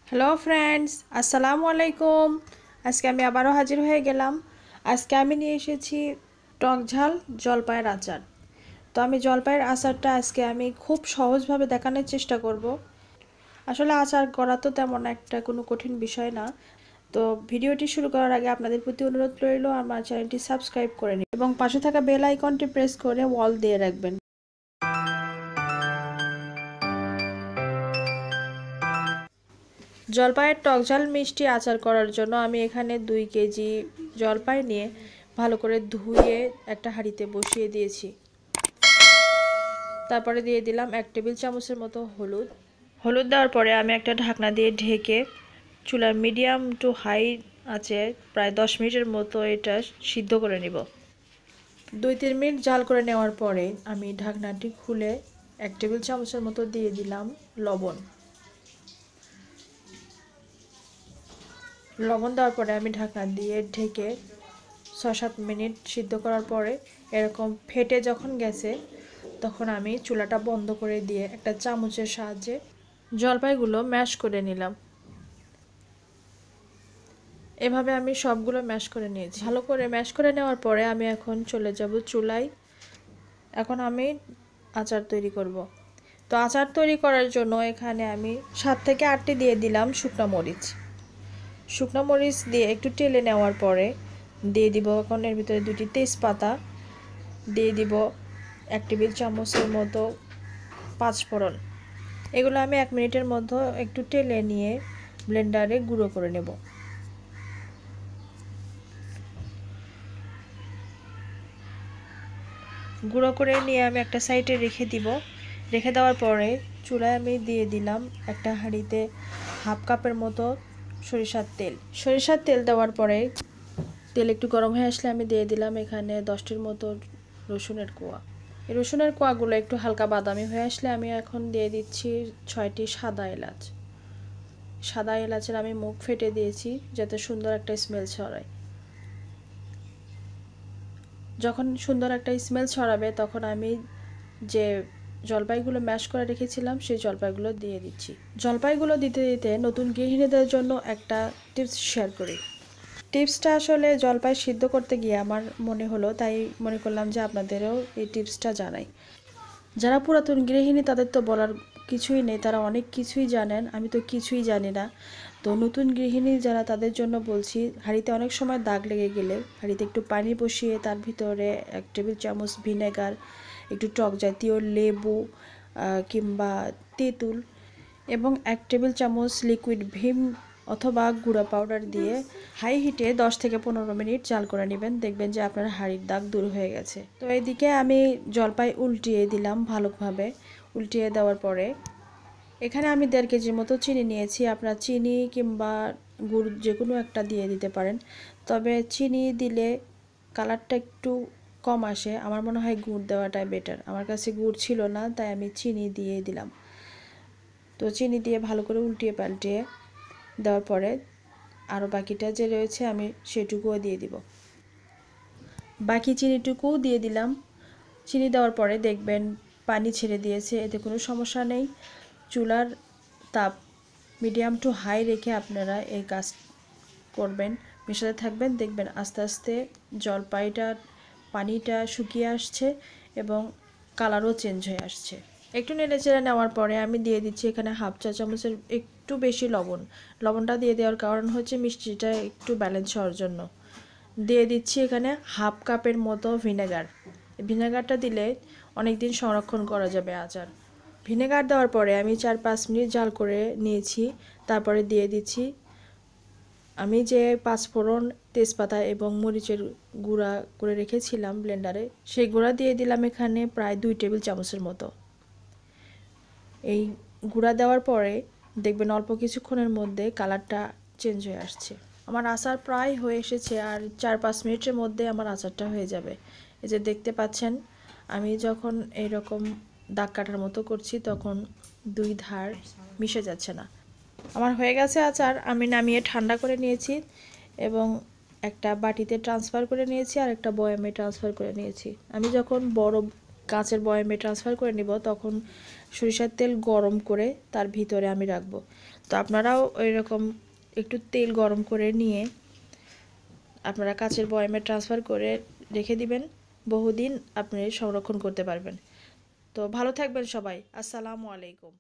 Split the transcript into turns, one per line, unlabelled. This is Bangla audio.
হ্যালো ফ্রেন্ডস, আসসালামু আলাইকুম। আজকে আমি আবারও হাজির হয়ে গেলাম। আজকে আমি নিয়ে এসেছি টক ঝাল জলপাইয়ের আচার। তো আমি জলপাইয়ের আচারটা আজকে আমি খুব সহজভাবে দেখানোর চেষ্টা করব। আসলে আচার করা তো তেমন একটা কোনো কঠিন বিষয় না। তো ভিডিওটি শুরু করার আগে আপনাদের প্রতি অনুরোধ রইল আমার চ্যানেলটি সাবস্ক্রাইব করে নিন এবং পাশে থাকা বেল আইকনটি প্রেস করে অল দিয়ে রাখবেন। জলপাইয়ের টকঝাল মিষ্টি আচার করার জন্য আমি এখানে 2 কেজি জলপাই নিয়ে ভালো করে ধুয়ে একটা হাঁড়িতে বসিয়ে দিয়েছি। তারপরে দিয়ে দিলাম 1 টেবিল চামচের মতো হলুদ দেওয়ার পরে আমি একটা ঢাকনা দিয়ে ঢেকে চুলার মিডিয়াম টু হাই আঁচে প্রায় 10 মিনিটের মতো এটা সিদ্ধ করে নিব। 2-3 মিনিট জাল করে নেওয়ার পরে আমি ঢাকনাটি খুলে 1 টেবিল চামচের মতো দিয়ে দিলাম লবণ দেওয়ার পরে আমি ঢাকনা দিয়ে ঢেকে 6-7 মিনিট সিদ্ধ করার পরে এরকম ফেটে যখন গেছে তখন আমি চুলাটা বন্ধ করে দিয়ে একটা চামচের সাহায্যে জলপাইগুলো ম্যাশ করে নিলাম। এভাবে আমি সবগুলো ম্যাশ করে নিয়েছি। ভালো করে ম্যাশ করে নেওয়ার পরে আমি এখন চলে যাব চুলায়। এখন আমি আচার তৈরি করব। তো আচার তৈরি করার জন্য এখানে আমি 7 থেকে 8টি দিয়ে দিলাম শুকনো মরিচ দিয়ে একটু টেলে নেওয়ার পরে দিয়ে দিব এখন এর ভিতরে 2টি তেজপাতা, দিয়ে দিব 1 টেবিল চামচের মতো পাঁচফোড়ন। এগুলো আমি 1 মিনিটের মধ্যে একটু টেলে নিয়ে ব্লেন্ডারে গুঁড়ো করে নেব। গুঁড়ো করে নিয়ে আমি একটা সাইডে রেখে দেওয়ার পরে চুলায় আমি দিয়ে দিলাম একটা হাঁড়িতে হাফ কাপের মতো সরিষার তেল দেওয়ার পরে তেল একটু গরম হয়ে আসলে আমি দিয়ে দিলাম এখানে 10টির মতো রসুনের কোয়া। এই রসুনের কোয়াগুলো একটু হালকা বাদামি হয়ে আসলে আমি এখন দিয়ে দিচ্ছি 6টি সাদা এলাচের আমি মুখ ফেটে দিয়েছি যাতে সুন্দর একটা স্মেল ছড়ায়। যখন সুন্দর একটা স্মেল ছড়াবে তখন আমি যে জলপাইগুলো ম্যাশ করে রেখেছিলাম সেই জলপাইগুলো দিয়ে দিচ্ছি। জলপাইগুলো দিতে দিতে নতুন গৃহিণীদের জন্য একটা টিপস শেয়ার করি। টিপসটা আসলে জলপাই সিদ্ধ করতে গিয়ে আমার মনে হলো, তাই মনে করলাম যে আপনাদেরও এই টিপসটা জানাই। যারা পুরাতন গৃহিণী তাদের তো বলার কিছুই নেই, তারা অনেক কিছুই জানেন, আমি তো কিছুই জানি না। তো নতুন গৃহিণী যারা তাদের জন্য বলছি, হাঁড়িতে অনেক সময় দাগ লেগে গেলে হাঁড়িতে একটু পানি বসিয়ে তার ভিতরে 1 টেবিল চামচ ভিনেগার, একটু টক জাতীয় লেবু কিংবা তেঁতুল এবং 1 টেবিল চামচ লিকুইড ভিম অথবা গুঁড়া পাউডার দিয়ে হাই হিটে 10 থেকে 15 মিনিট জাল করে নেবেন। দেখবেন যে আপনার হাঁড়ির দাগ দূর হয়ে গেছে। তো এইদিকে আমি জলপাই উল্টিয়ে দিলাম ভালোভাবে। উল্টিয়ে দেওয়ার পরে এখানে আমি 1.5 কেজির মতো চিনি নিয়েছি। আপনারা চিনি কিংবা গুড় যে কোনো একটা দিয়ে দিতে পারেন, তবে চিনি দিলে কালারটা একটু কম আসে। আমার মনে হয় গুড় দেওয়াটাই বেটার। আমার কাছে গুড় ছিল না, তাই আমি চিনি দিয়ে দিলাম। তো চিনি দিয়ে ভালো করে উল্টিয়ে পাল্টিয়ে দেওয়ার পরে আরও বাকিটা যে রয়েছে আমি সেটুকুও দিয়ে দিব। বাকি চিনিটুকুও দিয়ে দিলাম। চিনি দেওয়ার পরে দেখবেন পানি ছেড়ে দিয়েছে, এতে কোনো সমস্যা নেই। চুলার তাপ মিডিয়াম টু হাই রেখে আপনারা এই কাজ করবেন, মেশাতে থাকবেন। দেখবেন আস্তে আস্তে জলপাইটার পানিটা শুকিয়ে আসছে এবং কালারও চেঞ্জ হয়ে আসছে। একটু নেড়েচেড়ে নেওয়ার পরে আমি দিয়ে দিচ্ছি এখানে হাফ চা চামচের একটু বেশি লবণটা দিয়ে দেওয়ার কারণ হচ্ছে মিষ্টিটা একটু ব্যালেন্স হওয়ার জন্য। দিয়ে দিচ্ছি এখানে হাফ কাপের মতো ভিনেগারটা দিলে অনেক দিন সংরক্ষণ করা যাবে আচার। ভিনেগার দেওয়ার পরে আমি 4-5 মিনিট জাল করে নিয়েছি। তারপরে দিয়ে দিচ্ছি আমি যে পাঁচফোড়ন, তেজপাতা এবং মরিচের গুঁড়া করে রেখেছিলাম ব্লেন্ডারে, সেই গুঁড়া দিয়ে দিলাম এখানে প্রায় 2 টেবিল চামচের মতো। এই গুঁড়া দেওয়ার পরে দেখবেন অল্প কিছুক্ষণের মধ্যে কালারটা চেঞ্জ হয়ে আসছে। আমার আচার প্রায় হয়ে এসেছে, আর 4-5 মিনিটের মধ্যে আমার আচারটা হয়ে যাবে। এই যে দেখতে পাচ্ছেন, আমি যখন এইরকম দাগ কাটার মতো করছি তখন 2 ধার মিশে যাচ্ছে না। আমার হয়ে গেছে আচার। আমি নামিয়ে ঠান্ডা করে নিয়েছি এবং একটা বাটিতে ট্রান্সফার করে নিয়েছি আর একটা বয়ামে ট্রান্সফার করে নিয়েছি। আমি যখন বড় কাঁচের বয়ামে ট্রান্সফার করে নিব তখন সরিষার তেল গরম করে তার ভিতরে আমি রাখবো। তো আপনারাও এরকম একটু তেল গরম করে নিয়ে আপনারা কাঁচের বয়ামে ট্রান্সফার করে রেখে দিবেন, বহুদিন আপনি সংরক্ষণ করতে পারবেন। তো ভালো থাকবেন সবাই। আসসালামু আলাইকুম।